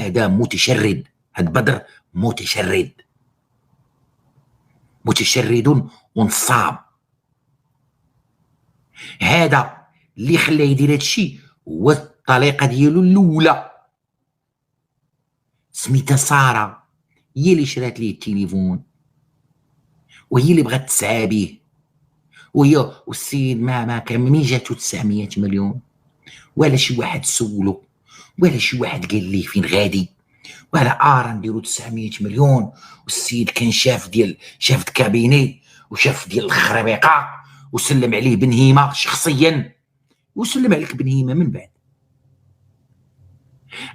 هذا متشرد، هاد بدر متشرد ونصاب. هذا اللي خلاه يدير هادشي هو الطليقه ديالو الاولى سميتها ساره، هي اللي شرات ليه التليفون وهي اللي بغات تسعى به، وهي والسيد ما كان منين جاتو 900 مليون، ولا شي واحد سولو، ولا شي واحد قال ليه فين غادي، ولا نديرو 900 مليون. والسيد كان شاف الكابيني وشاف ديال الخربيقه وسلم عليه بنهيمه شخصيا، وسلم عليك بنهيمه من بعد.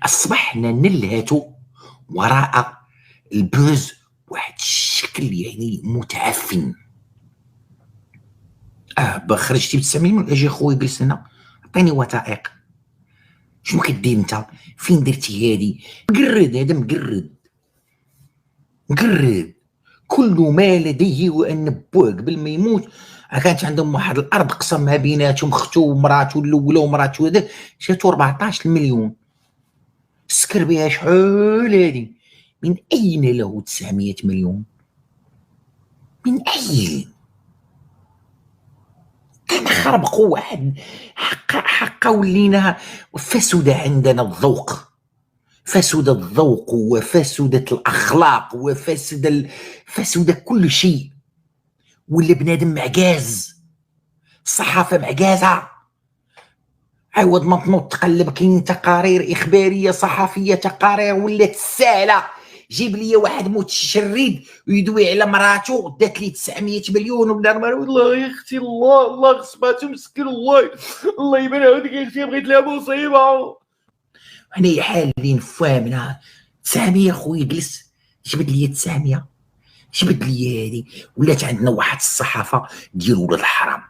اصبحنا نلهث وراء البوز بواحد الشكل يعني متعفن. خرجتي ب 900 مليون، اجي خويا جلس هنا عطيني وثائق. شنو كدير انت؟ فين درتي هادي؟ مقرد، هذا مقرد. كل ما لديه وان بوه قبل ما يموت كانت عندهم واحد الارض قسمها بيناتهم اختو ومراته الاولى ومراته هذا، شاتو 14 مليون، سكر بها شحال هادي. من اين له 900 مليون؟ من اين؟ كنخربقوا واحد حقا ولينا فسد عندنا الذوق، فسد الذوق وفسدت الاخلاق فسد كل شيء. ولا بنادم معجاز، الصحافه معجازه، عوض ما تنوض تقلب كاين تقارير اخباريه صحفيه، تقارير ولات ساهله. جيب لي واحد متشرد ويدوي على مراته دات لي 900 مليون ولا والله يا اختي الله غصباتو مسكين، الله يبان عليك يا اختي بغيت لها مصيبه. حنايا حالين فاهمنا 900 خويا جلس، جبد لي 900، جبد لي هادي. ولات عندنا واحد الصحافه ديال ولاد الحرام.